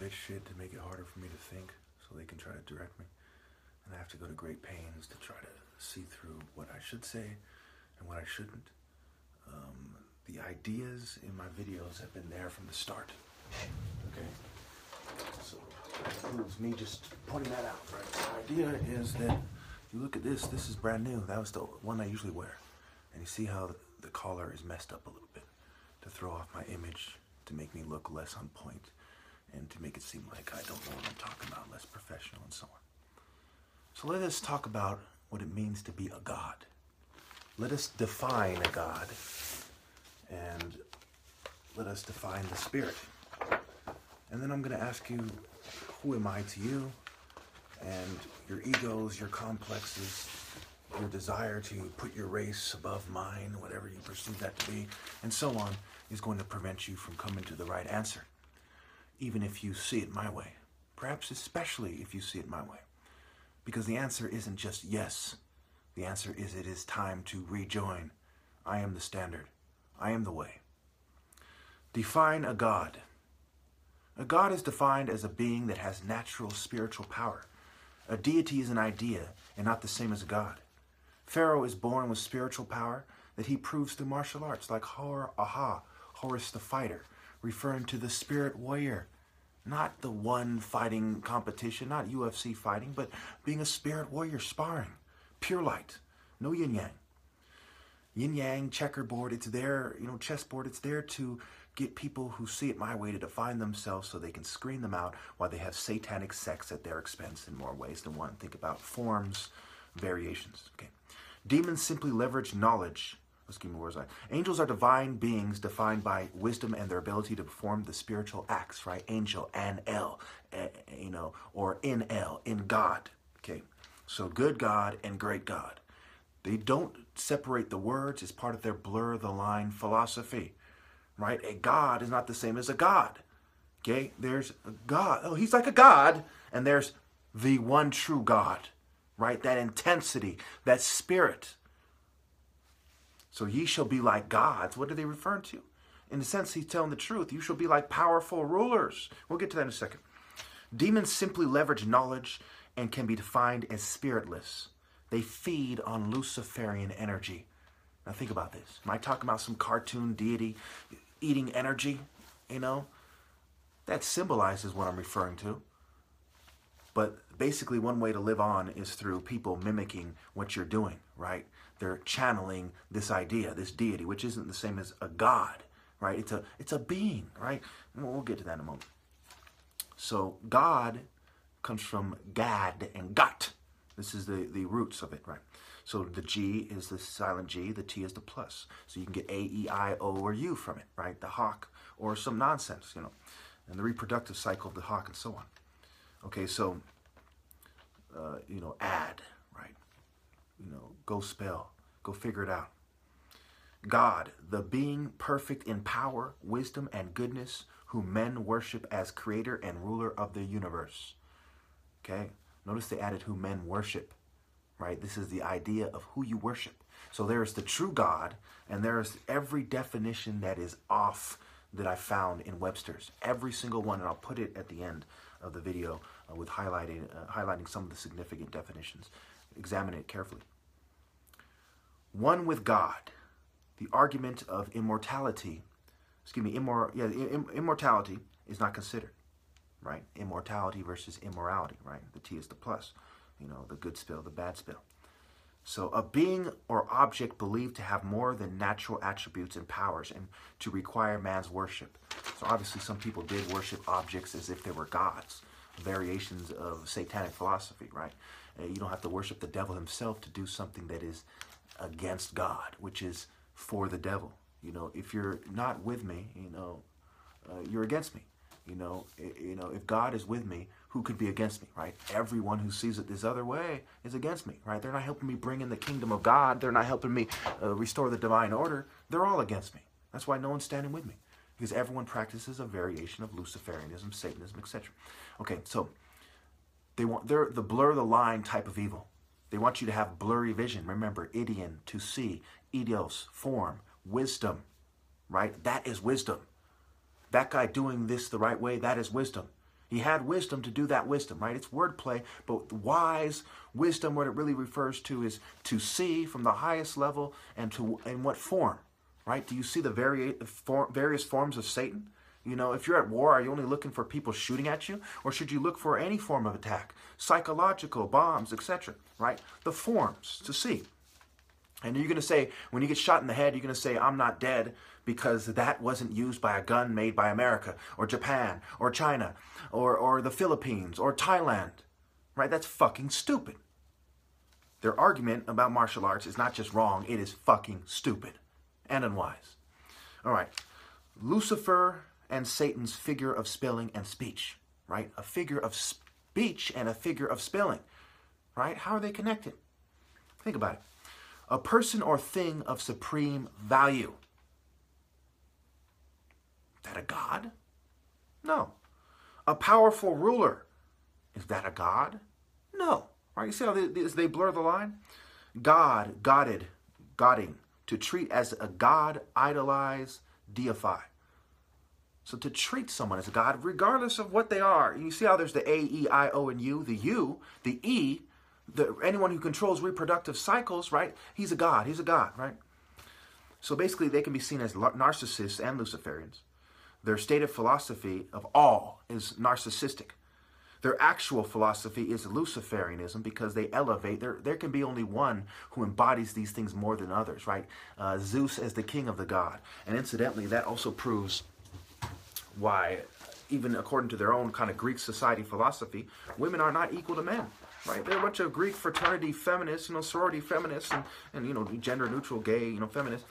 bitch shit to make it harder for me to think so they can try to direct me. And I have to go to great pains to try to see through what I should say and what I shouldn't. The ideas in my videos have been there from the start. Okay? So that includes me just pointing that out, right? The idea is that you look at this is brand new. That was the one I usually wear. And you see how the collar is messed up a little bit to throw off my image, to make me look less on point, and to make it seem like I don't know what I'm talking about, less professional and so on. So let us talk about what it means to be a God. Let us define a God, and let us define the spirit. And then I'm going to ask you, who am I to you? And your egos, your complexes, your desire to put your race above mine, whatever you perceive that to be, and so on, is going to prevent you from coming to the right answer, even if you see it my way. Perhaps especially if you see it my way. Because the answer isn't just yes. The answer is it is time to rejoin. I am the standard. I am the way. Define a God. A God is defined as a being that has natural spiritual power. A deity is an idea and not the same as a God. Pharaoh is born with spiritual power that he proves through martial arts, like Horus the fighter, referring to the spirit warrior. Not the one fighting competition, not UFC fighting, but being a spirit warrior, sparring. Pure light. No yin-yang. Yin-yang, checkerboard, it's there, chessboard, it's there to get people who see it my way to define themselves so they can screen them out while they have satanic sex at their expense in more ways than one. Think about forms, variations. Okay. Demons simply leverage knowledge. Let's give me words like. Angels are divine beings defined by wisdom and their ability to perform the spiritual acts, right? Angel, an-el, or in-el, in God. Okay. So good God and great God. They don't separate the words as part of their blur the line philosophy, right? A God is not the same as a God. Okay. There's a God. Oh, he's like a God. And there's the one true God, right? That intensity, that spirit. So ye shall be like gods. What are they referring to? In a sense, he's telling the truth. You shall be like powerful rulers. We'll get to that in a second. Demons simply leverage knowledge and can be defined as spiritless. They feed on Luciferian energy. Now think about this. Am I talking about some cartoon deity eating energy? That symbolizes what I'm referring to. But basically one way to live on is through people mimicking what you're doing, right? They're channeling this idea, this deity, which isn't the same as a God, right? It's a being, right? And we'll get to that in a moment. So God comes from Gad and Got. This is the roots of it, right? So the G is the silent G, the T is the plus. So you can get A, E, I, O, or U from it, right? The hawk or some nonsense, and the reproductive cycle of the hawk and so on. Okay, so, add, right? Go spell, go figure it out. God, the being perfect in power, wisdom, and goodness, whom men worship as creator and ruler of the universe. Okay, notice they added who men worship, right? This is the idea of who you worship. So there's the true God, and there's every definition that is off that I found in Webster's. Every single one, and I'll put it at the end of the video with highlighting some of the significant definitions. Examine it carefully. One with God. The argument of immortality, immortality is not considered, right? Immortality versus immorality, right? The T is the plus, the good spell, the bad spell. So a being or object believed to have more than natural attributes and powers and to require man's worship. So obviously some people did worship objects as if they were gods, variations of satanic philosophy, right? You don't have to worship the devil himself to do something that is against God, which is for the devil. If you're not with me, you're against me. If God is with me, who could be against me, right? Everyone who sees it this other way is against me, right? They're not helping me bring in the kingdom of God. They're not helping me restore the divine order. They're all against me. That's why no one's standing with me, because everyone practices a variation of Luciferianism, Satanism, etc. Okay, so they're the blur the line type of evil. They want you to have blurry vision. Remember, idion, to see, idios, form, wisdom, right? That is wisdom. That guy doing this the right way, that is wisdom. He had wisdom to do that wisdom, right? It's wordplay, but wise wisdom, what it really refers to is to see from the highest level and to in what form, right? Do you see the various forms of Satan? You know, if you're at war, are you only looking for people shooting at you? Or should you look for any form of attack? Psychological, bombs, etc., right? The forms to see. And you're going to say, when you get shot in the head, you're going to say, I'm not dead because that wasn't used by a gun made by America or Japan or China or the Philippines or Thailand, right? That's fucking stupid. Their argument about martial arts is not just wrong, it is fucking stupid and unwise. All right. Lucifer and Satan's figure of spelling and speech, right? A figure of speech and a figure of spelling, right? How are they connected? Think about it. A person or thing of supreme value. Is that a god? No. A powerful ruler. Is that a god? No. Right? You see how they blur the line? God, godding. To treat as a god, idolize, deify. So to treat someone as a god, regardless of what they are. You see how there's the A, E, I, O, and U. The U, the E, anyone who controls reproductive cycles, right? He's a god, right? So basically they can be seen as narcissists and Luciferians. Their stated philosophy of all is narcissistic. Their actual philosophy is Luciferianism because they elevate. There can be only one who embodies these things more than others, right? Zeus as the king of the god. And incidentally, that also proves why, even according to their own kind of Greek society philosophy, women are not equal to men. Right, they're a bunch of Greek fraternity feminists, sorority feminists, and gender neutral gay, feminists,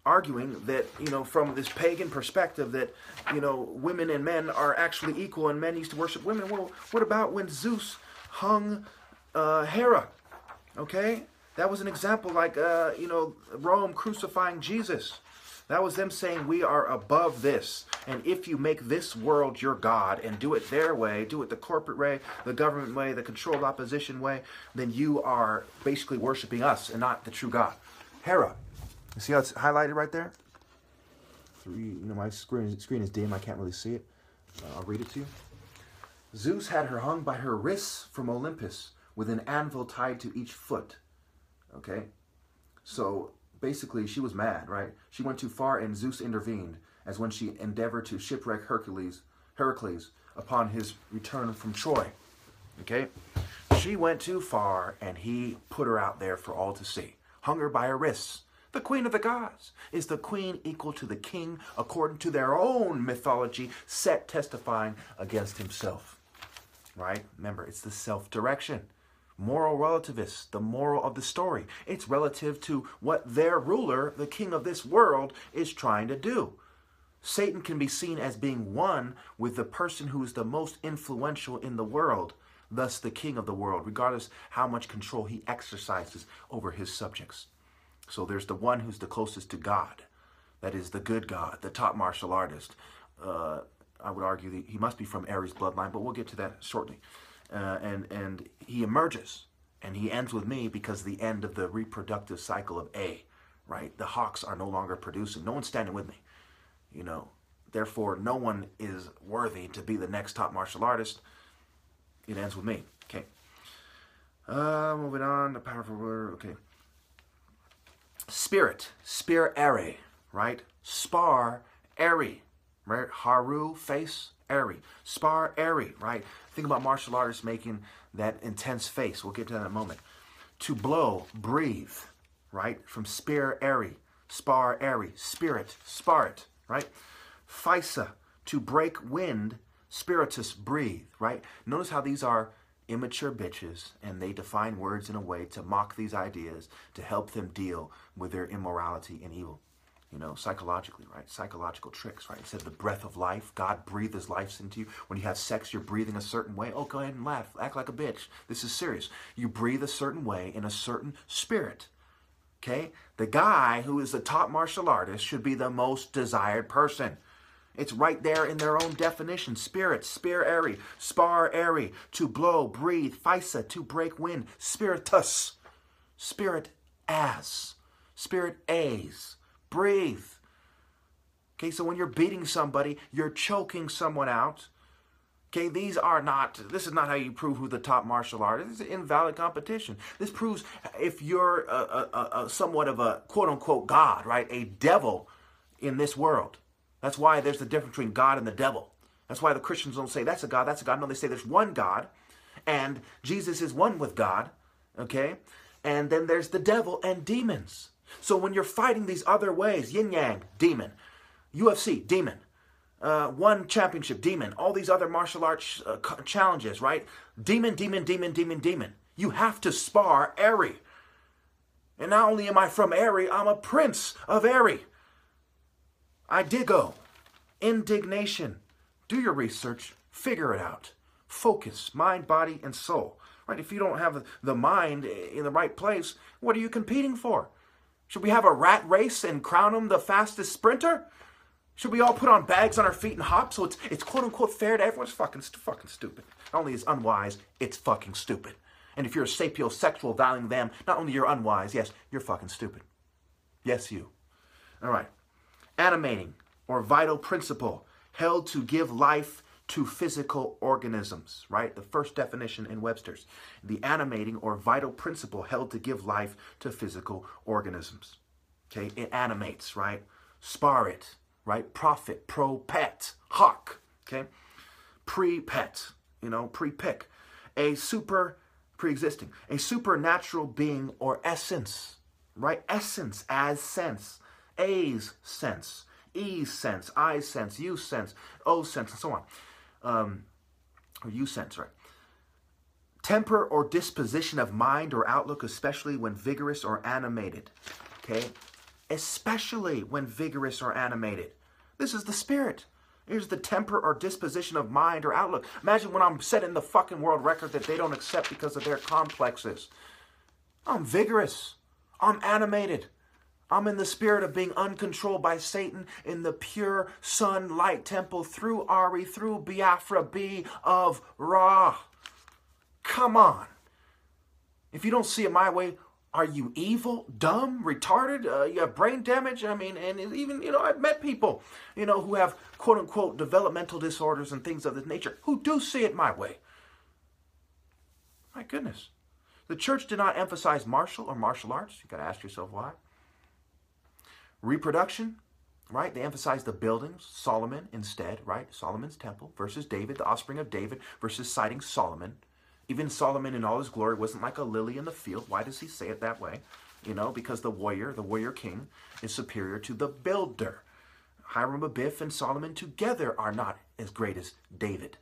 arguing that from this pagan perspective that women and men are actually equal and men used to worship women. Well, what about when Zeus hung Hera? Okay, that was an example, like Rome crucifying Jesus. That was them saying we are above this. And if you make this world your God and do it their way, do it the corporate way, the government way, the controlled opposition way, then you are basically worshiping us and not the true God. Hera. You see how it's highlighted right there? My screen is dim. I can't really see it. I'll read it to you. Zeus had her hung by her wrists from Olympus with an anvil tied to each foot. Okay? So basically, she was mad, right? She went too far and Zeus intervened, as when she endeavored to shipwreck Heracles upon his return from Troy. Okay? She went too far and he put her out there for all to see. Hung her by her wrists. The queen of the gods. Is the queen equal to the king according to their own mythology, Set testifying against himself? Right? Remember, it's the self-direction. Moral relativists, the moral of the story. It's relative to what their ruler, the king of this world, is trying to do. Satan can be seen as being one with the person who is the most influential in the world, thus the king of the world, regardless how much control he exercises over his subjects. So there's the one who's the closest to God. That is the good God, the top martial artist. I would argue that he must be from Ares bloodline, but we'll get to that shortly. And he emerges, and he ends with me because the end of the reproductive cycle of A, right? The hawks are no longer producing. No one's standing with me, Therefore, no one is worthy to be the next top martial artist. It ends with me. Okay. Moving on. The powerful word. Okay. Spirit. Spirare, right? Spar, airy, right? Haru, face, airy. Spar, airy, right? Think about martial artists making that intense face. We'll get to that in a moment. To blow, breathe, right? From spare, airy, spar, airy, spirit, sparit, right? Physa, to break wind, spiritus, breathe, right? Notice how these are immature bitches, and they define words in a way to mock these ideas, to help them deal with their immorality and evil. Psychologically, right? Psychological tricks, right? It said the breath of life. God breathed his life into you. When you have sex, you're breathing a certain way. Oh, go ahead and laugh. Act like a bitch. This is serious. You breathe a certain way in a certain spirit. Okay? The guy who is the top martial artist should be the most desired person. It's right there in their own definition. Spirit, spirare, spar, airy, to blow, breathe, physa, to break wind, spiritus, spirit as, spirit as, breathe. Okay, so when you're beating somebody, you're choking someone out, Okay, this is not how you prove who the top martial artist is. This is invalid competition. This proves if you're somewhat of a quote-unquote God, right? A devil in this world. That's why there's the difference between God and the devil. That's why the Christians don't say that's a God, that's a God. No, they say there's one God, and Jesus is one with God, okay? And then there's the devil and demons. So when you're fighting these other ways, yin-yang, demon, UFC, demon, one championship, demon, all these other martial arts challenges, right? Demon, demon, demon, demon, demon. You have to spar Eri. And not only am I from Eri, I'm a prince of Eri. Idigo, indignation. Do your research, figure it out. Focus, mind, body, and soul. Right? If you don't have the mind in the right place, what are you competing for? Should we have a rat race and crown him the fastest sprinter? Should we all put on bags on our feet and hop so it's quote-unquote fair to everyone? It's fucking stupid. Not only is unwise, it's fucking stupid. And if you're a sapiosexual valuing them, not only you're unwise, yes, you're fucking stupid. Yes, you. All right. Animating or vital principle held to give life to physical organisms, right? The first definition in Webster's. The animating or vital principle held to give life to physical organisms. Okay, it animates, right? Spar it, right? Profit, pro-pet, hawk, okay? Pre-pet, pre-pick. Pre-existing. A supernatural being or essence, right? Essence as sense. A's sense. E's sense. I's sense. U's sense. O's sense, and so on. Or U's sense, right? Temper or disposition of mind or outlook, especially when vigorous or animated. Okay? Especially when vigorous or animated. This is the spirit. Here's the temper or disposition of mind or outlook. Imagine when I'm setting the fucking world record that they don't accept because of their complexes. I'm vigorous. I'm animated. I'm in the spirit of being uncontrolled by Satan in the pure sun light temple through Ari, through Biafra B of Ra. Come on. If you don't see it my way, are you evil, dumb, retarded? You have brain damage? I mean, and even, I've met people, who have quote-unquote developmental disorders and things of this nature who do see it my way. My goodness. The church did not emphasize martial arts. You got to ask yourself why. Reproduction, right? They emphasized the buildings, Solomon instead, right? Solomon's temple versus David, the offspring of David versus citing Solomon. Even Solomon in all his glory wasn't like a lily in the field. Why does he say it that way? Because the warrior king is superior to the builder. Hiram Abiff and Solomon together are not as great as David.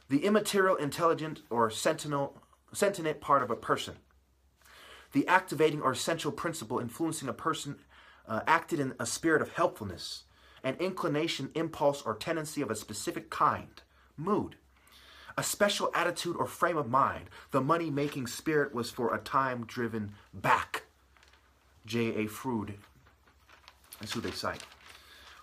The immaterial, intelligent, or sentient part of a person. The activating or essential principle influencing a person acted in a spirit of helpfulness, an inclination, impulse, or tendency of a specific kind, mood. A special attitude or frame of mind. The money-making spirit was for a time driven back. J.A. Froude. That's who they cite.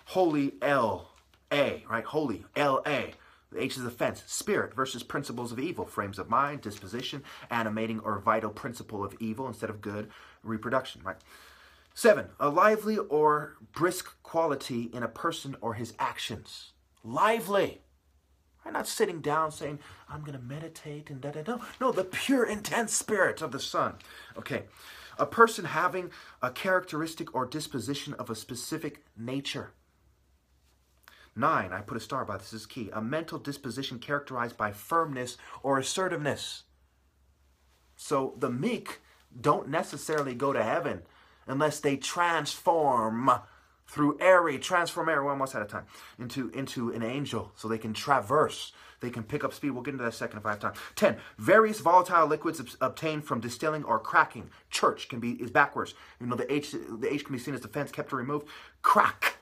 Holy L.A., right? Holy L.A. The H is offense. Spirit versus principles of evil. Frames of mind, disposition, animating or vital principle of evil instead of good. Reproduction, right? 7. A lively or brisk quality in a person or his actions. Lively. I'm not sitting down saying, I'm going to meditate and da-da-da. No, the pure, intense spirit of the Son. Okay. A person having a characteristic or disposition of a specific nature. 9, I put a star by this is key. A mental disposition characterized by firmness or assertiveness. So the meek don't necessarily go to heaven unless they transform through Eri, we're almost out of time, into an angel so they can traverse, they can pick up speed. We'll get into that in a second if I have time. 10, various volatile liquids obtained from distilling or cracking. Church is backwards. The H can be seen as defense, kept or removed. Crack.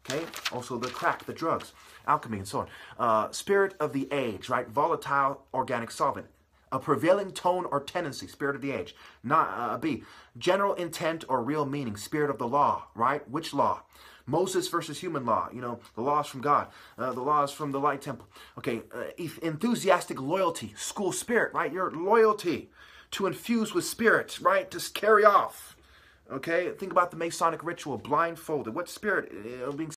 Okay, also the crack, the drugs, alchemy, and so on. Spirit of the age, right? Volatile organic solvent. A prevailing tone or tendency, spirit of the age. Not B. General intent or real meaning, spirit of the law, right? Which law? Moses versus human law. The law is from God. The law is from the light temple. Okay, enthusiastic loyalty, school spirit, right? Your loyalty to infuse with spirit, right? To carry off. Okay, think about the Masonic ritual, blindfolded. What spirit being